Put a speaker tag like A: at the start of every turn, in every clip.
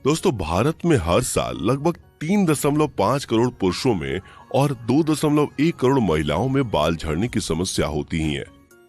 A: दोस्तों, भारत में हर साल लगभग 3.5 करोड़ पुरुषों में और 2.1 करोड़ महिलाओं में बाल झड़ने की समस्या होती ही है।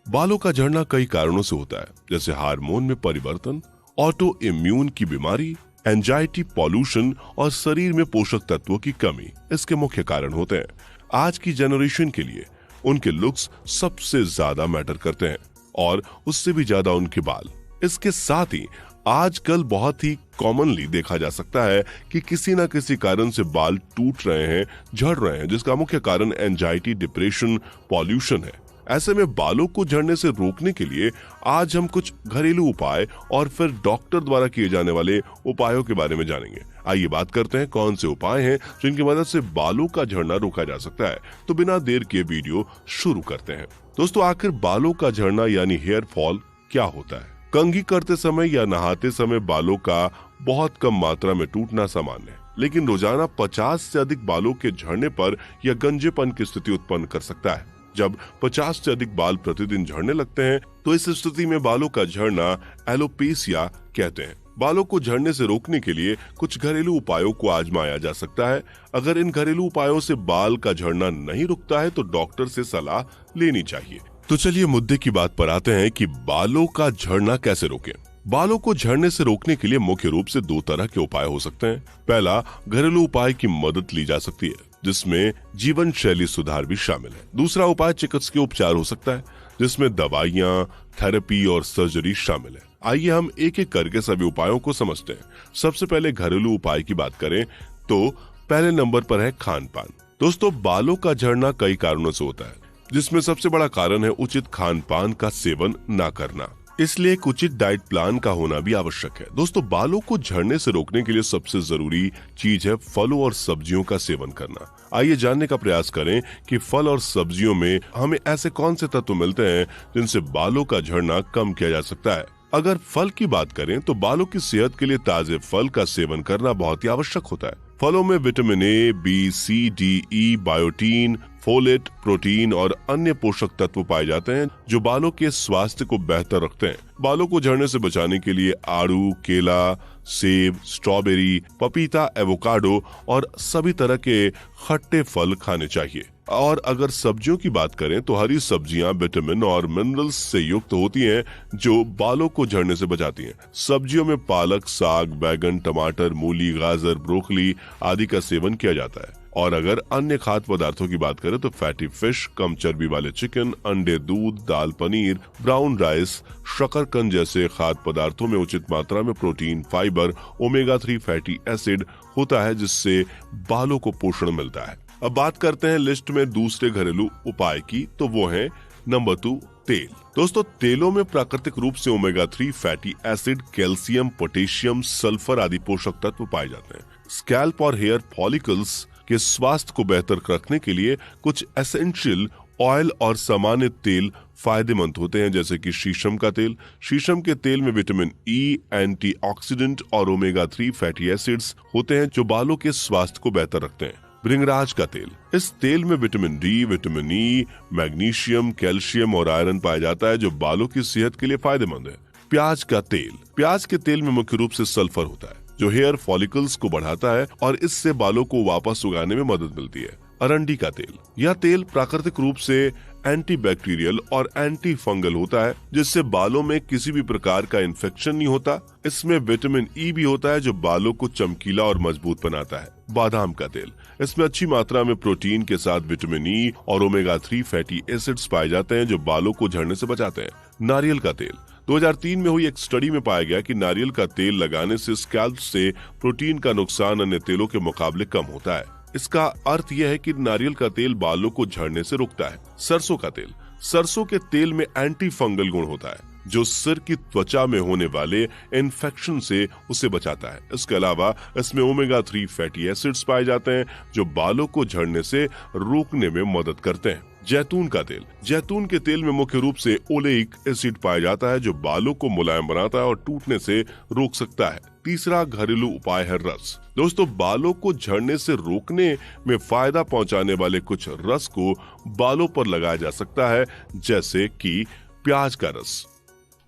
A: बालों का झड़ना कई कारणों से होता है, जैसे हार्मोन में परिवर्तन, ऑटो इम्यून की बीमारी, एंजाइटी, पॉल्यूशन और शरीर में पोषक तत्वों की कमी इसके मुख्य कारण होते हैं। आज की जनरेशन के लिए उनके लुक्स सबसे ज्यादा मैटर करते हैं और उससे भी ज्यादा उनके बाल। इसके साथ ही आजकल बहुत ही कॉमनली देखा जा सकता है कि किसी न किसी कारण से बाल टूट रहे हैं, झड़ रहे हैं, जिसका मुख्य कारण एंजाइटी, डिप्रेशन, पॉल्यूशन है। ऐसे में बालों को झड़ने से रोकने के लिए आज हम कुछ घरेलू उपाय और फिर डॉक्टर द्वारा किए जाने वाले उपायों के बारे में जानेंगे। आइए बात करते हैं कौन से उपाय हैं जिनकी मदद से बालों का झड़ना रोका जा सकता है। तो बिना देर के वीडियो शुरू करते हैं। दोस्तों, आखिर बालों का झड़ना यानी हेयर फॉल क्या होता है? कंघी करते समय या नहाते समय बालों का बहुत कम मात्रा में टूटना सामान्य है, लेकिन रोजाना 50 से अधिक बालों के झड़ने पर यह गंजेपन की स्थिति उत्पन्न कर सकता है। जब 50 से अधिक बाल प्रतिदिन झड़ने लगते हैं तो इस स्थिति में बालों का झड़ना एलोपेसिया कहते हैं। बालों को झड़ने से रोकने के लिए कुछ घरेलू उपायों को आजमाया जा सकता है। अगर इन घरेलू उपायों से बाल का झड़ना नहीं रुकता है तो डॉक्टर से सलाह लेनी चाहिए। तो चलिए मुद्दे की बात पर आते हैं कि बालों का झड़ना कैसे रोकें। बालों को झड़ने से रोकने के लिए मुख्य रूप से 2 तरह के उपाय हो सकते हैं। पहला, घरेलू उपाय की मदद ली जा सकती है, जिसमें जीवन शैली सुधार भी शामिल है। दूसरा उपाय चिकित्सकीय उपचार हो सकता है, जिसमें दवाइयां, थेरेपी और सर्जरी शामिल है। आइए हम एक एक करके सभी उपायों को समझते हैं। सबसे पहले घरेलू उपाय की बात करें तो पहले नंबर पर है खान पान। दोस्तों, बालों का झड़ना कई कारणों से होता है, जिसमें सबसे बड़ा कारण है उचित खान पान का सेवन न करना। इसलिए एक उचित डाइट प्लान का होना भी आवश्यक है। दोस्तों, बालों को झड़ने से रोकने के लिए सबसे जरूरी चीज है फलों और सब्जियों का सेवन करना। आइए जानने का प्रयास करें कि फल और सब्जियों में हमें ऐसे कौन से तत्व मिलते हैं जिनसे बालों का झड़ना कम किया जा सकता है। अगर फल की बात करें तो बालों की सेहत के लिए ताजे फल का सेवन करना बहुत ही आवश्यक होता है। फलों में vitamin A, B, C, D, E, biotin, folate, protein और अन्य पोषक तत्व पाए जाते हैं जो बालों के स्वास्थ्य को बेहतर रखते हैं। बालों को झड़ने से बचाने के लिए आड़ू, केला, सेब, स्ट्रॉबेरी, पपीता, एवोकाडो और सभी तरह के खट्टे फल खाने चाहिए। और अगर सब्जियों की बात करें तो हरी सब्जियां विटामिन और मिनरल्स से युक्त होती हैं जो बालों को झड़ने से बचाती हैं। सब्जियों में पालक, साग, बैगन, टमाटर, मूली, गाजर, ब्रोकली आदि का सेवन किया जाता है। और अगर अन्य खाद्य पदार्थों की बात करें तो फैटी फिश, कम चर्बी वाले चिकन, अंडे, दूध, दाल, पनीर, ब्राउन राइस, शकरकंद जैसे खाद्य पदार्थों में उचित मात्रा में protein, fibre, omega 3 fatty acid होता है, जिससे बालों को पोषण मिलता है। अब बात करते हैं लिस्ट में दूसरे घरेलू उपाय की, तो वो है नंबर 2, तेल। दोस्तों, तेलों में प्राकृतिक रूप से omega 3 fatty acid, calcium, potassium, sulphur आदि पोषक तत्व पाए जाते हैं। स्कैल्प और हेयर फॉलिकल्स के स्वास्थ्य को बेहतर रखने के लिए कुछ एसेंशियल ऑयल और सामान्य तेल फायदेमंद होते हैं, जैसे कि शीशम का तेल। शीशम के तेल में विटामिन ई, एंटीऑक्सीडेंट और ओमेगा 3 फैटी एसिड्स होते हैं जो बालों के स्वास्थ्य को बेहतर रखते हैं। भृंगराज का तेल, इस तेल में vitamin D, vitamin E, magnesium, calcium और आयरन पाया जाता है जो बालों की सेहत के लिए फायदेमंद है। प्याज का तेल, प्याज के तेल में मुख्य रूप से सल्फर होता है जो हेयर फॉलिकल्स को बढ़ाता है और इससे बालों को वापस उगाने में मदद मिलती है। अरंडी का तेल, यह तेल प्राकृतिक रूप से एंटीबैक्टीरियल और एंटी फंगल होता है, जिससे बालों में किसी भी प्रकार का इन्फेक्शन नहीं होता। इसमें विटामिन ई भी होता है जो बालों को चमकीला और मजबूत बनाता है। बादाम का तेल, इसमें अच्छी मात्रा में प्रोटीन के साथ विटामिन ई और ओमेगा 3 फैटी एसिड्स पाए जाते हैं जो बालों को झड़ने से बचाते हैं। नारियल का तेल, 2003 में हुई एक स्टडी में पाया गया कि नारियल का तेल लगाने से स्कैल्प से प्रोटीन का नुकसान अन्य तेलों के मुकाबले कम होता है। इसका अर्थ यह है कि नारियल का तेल बालों को झड़ने से रोकता है। सरसों का तेल, सरसों के तेल में एंटी फंगल गुण होता है जो सिर की त्वचा में होने वाले इन्फेक्शन से उसे बचाता है। इसके अलावा इसमें ओमेगा 3 फैटी एसिड्स पाए जाते हैं जो बालों को झड़ने से रोकने में मदद करते हैं। जैतून का तेल, जैतून के तेल में मुख्य रूप से ओलेइक एसिड पाया जाता है जो बालों को मुलायम बनाता है और टूटने से रोक सकता है। तीसरा घरेलू उपाय है रस। दोस्तों, बालों को झड़ने से रोकने में फायदा पहुंचाने वाले कुछ रस को बालों पर लगाया जा सकता है, जैसे कि प्याज का रस,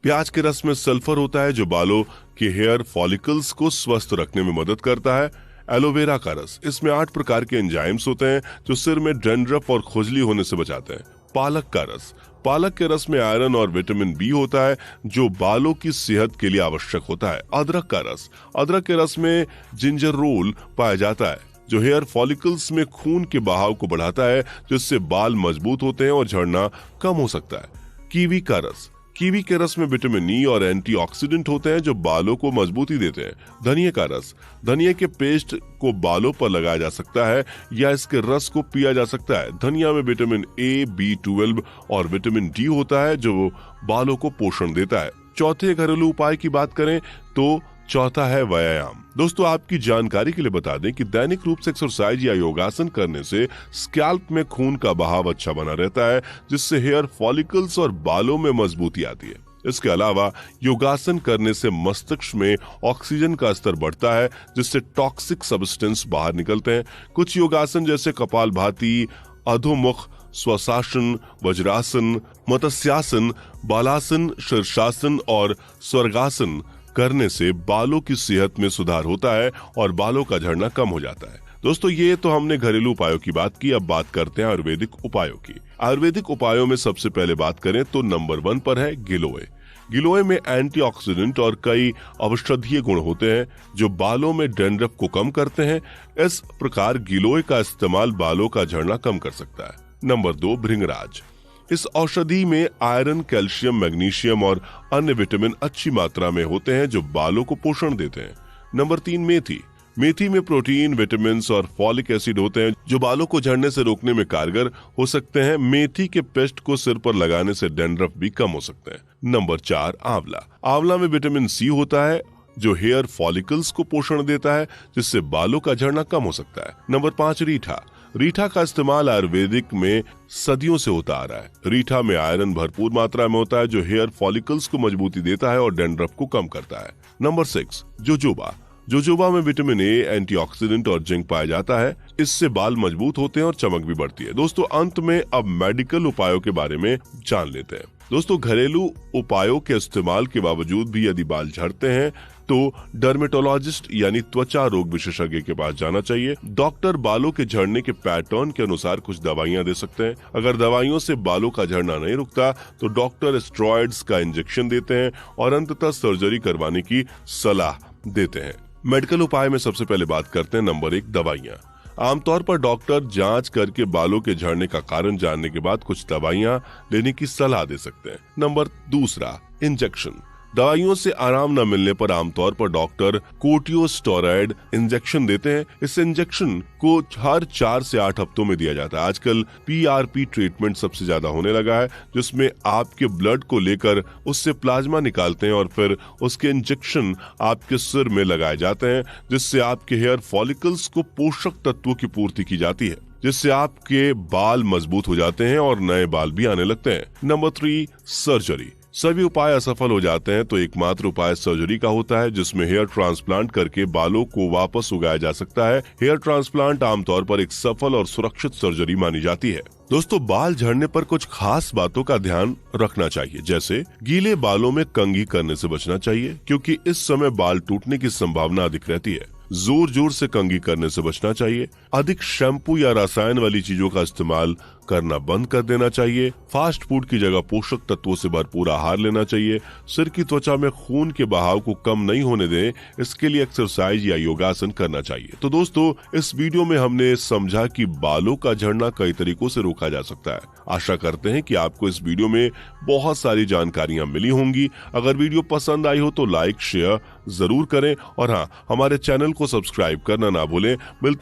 A: प्याज के रस में सल्फर होता है जो बालों के हेयर फॉलिकल्स को स्वस्थ रखने में मदद करता है। एलोवेरा का रस, इसमें 8 प्रकार के एंजाइम्स होते हैं जो सिर में डैंड्रफ और खुजली होने से बचाते हैं। पालक का रस, पालक के रस में आयरन और विटामिन बी होता है जो बालों की सेहत के लिए आवश्यक होता है। अदरक का रस, अदरक के रस में जिंजरोल पाया जाता है जो हेयर फॉलिकल्स में खून के बहाव को बढ़ाता है, जिससे बाल मजबूत होते हैं और झड़ना कम हो सकता है। कीवी का रस, कीवी के रस में विटामिन ई और एंटीऑक्सीडेंट होते हैं जो बालों को मजबूती देते हैं। धनिया का रस, धनिया के पेस्ट को बालों पर लगाया जा सकता है या इसके रस को पिया जा सकता है। धनिया में विटामिन ए, B12 और विटामिन डी होता है जो बालों को पोषण देता है। चौथे घरेलू उपाय की बात करें तो चौथा है व्यायाम। दोस्तों, आपकी जानकारी के लिए बता दें कि दैनिक रूप से एक्सरसाइज या योगासन करने से स्कैल्प में खून का बहाव अच्छा बना रहता है, जिससे हेयर फॉलिकल्स और बालों में मजबूती आती है। इसके अलावा योगासन करने से मस्तिष्क में ऑक्सीजन का स्तर बढ़ता है, जिससे टॉक्सिक सब्सटेंस बाहर निकलते हैं। कुछ योगासन जैसे कपालभाति, अधोमुख स्वशासन, वज्रासन, मत्स्यासन, बालासन, शीर्षासन और स्वर्गासन करने से बालों की सेहत में सुधार होता है और बालों का झड़ना कम हो जाता है। दोस्तों, ये तो हमने घरेलू उपायों की बात की। अब बात करते हैं आयुर्वेदिक उपायों की। आयुर्वेदिक उपायों में सबसे पहले बात करें तो नंबर 1 पर है गिलोय। गिलोय में एंटीऑक्सीडेंट और कई औषधीय गुण होते हैं जो बालों में डैंड्रफ को कम करते हैं। इस प्रकार गिलोय का इस्तेमाल बालों का झड़ना कम कर सकता है। नंबर 2, भृंगराज। इस औषधि में आयरन, कैल्शियम, मैग्नीशियम और अन्य विटामिन अच्छी मात्रा में होते हैं जो बालों को पोषण देते हैं। नंबर 3, मेथी। मेथी में प्रोटीन, विटामिन और फॉलिक एसिड होते हैं जो बालों को झड़ने से रोकने में कारगर हो सकते हैं। मेथी के पेस्ट को सिर पर लगाने से डैंड्रफ भी कम हो सकते हैं। नंबर 4, आंवला। आंवला में विटामिन सी होता है जो हेयर फॉलिकल्स को पोषण देता है, जिससे बालों का झड़ना कम हो सकता है। नंबर 5, रीठा। रीठा का इस्तेमाल आयुर्वेदिक में सदियों से होता आ रहा है। रीठा में आयरन भरपूर मात्रा में होता है जो हेयर फॉलिकल्स को मजबूती देता है और डैंड्रफ को कम करता है। Number 6, jojoba. जोजोबा में विटामिन ए, एंटीऑक्सीडेंट और जिंक पाया जाता है। इससे बाल मजबूत होते हैं और चमक भी बढ़ती है। दोस्तों, अंत में अब मेडिकल उपायों के बारे में जान लेते हैं। दोस्तों, घरेलू उपायों के इस्तेमाल के बावजूद भी यदि बाल झड़ते हैं तो डर्मेटोलॉजिस्ट यानी त्वचा रोग विशेषज्ञ के पास जाना चाहिए। डॉक्टर बालों के झड़ने के पैटर्न के अनुसार कुछ दवाइयां दे सकते हैं। अगर दवाइयों से बालों का झड़ना नहीं रुकता तो डॉक्टर स्टेरॉइड्स का इंजेक्शन देते हैं और अंततः सर्जरी करवाने की सलाह देते हैं। मेडिकल उपाय में सबसे पहले बात करते हैं नंबर 1, दवाइयां। आमतौर पर डॉक्टर जांच करके बालों के झड़ने का कारण जानने के बाद कुछ दवाइयां लेने की सलाह दे सकते हैं। Number 2, injection. दवाइयों से आराम न मिलने पर आमतौर पर डॉक्टर कोर्टिकोस्टेरॉइड इंजेक्शन देते हैं। इस इंजेक्शन को हर 4 से 8 हफ्तों में दिया जाता है। आजकल PRP ट्रीटमेंट सबसे ज्यादा होने लगा है, जिसमें आपके ब्लड को लेकर उससे प्लाज्मा निकालते हैं और फिर उसके इंजेक्शन आपके सिर में लगाए जाते हैं, जिससे आपके हेयर फॉलिकल्स को पोषक तत्वों की पूर्ति की जाती है, जिससे आपके बाल मजबूत हो जाते हैं और नए बाल भी आने लगते हैं। Number 3, surgery. सभी उपाय असफल हो जाते हैं तो एकमात्र उपाय सर्जरी का होता है, जिसमें हेयर ट्रांसप्लांट करके बालों को वापस उगाया जा सकता है। हेयर ट्रांसप्लांट आमतौर पर एक सफल और सुरक्षित सर्जरी मानी जाती है। दोस्तों, बाल झड़ने पर कुछ खास बातों का ध्यान रखना चाहिए, जैसे गीले बालों में कंघी करने से बचना चाहिए क्योंकि इस समय बाल टूटने की संभावना अधिक रहती है। जोर जोर से कंघी करने से बचना चाहिए। अधिक शैम्पू या रसायन वाली चीजों का इस्तेमाल करना बंद कर देना चाहिए। फास्ट फूड की जगह पोषक तत्वों से भरपूर आहार लेना चाहिए। सिर की त्वचा में खून के बहाव को कम नहीं होने दें, इसके लिए एक्सरसाइज या योगासन करना चाहिए। तो दोस्तों, इस वीडियो में हमने समझा कि बालों का झड़ना कई तरीकों से रोका जा सकता है। आशा करते हैं कि आपको इस वीडियो में बहुत सारी जानकारियां मिली होंगी। अगर वीडियो पसंद आई हो तो लाइक शेयर जरूर करें और हाँ, हमारे चैनल को सब्सक्राइब करना ना भूलें। मिलते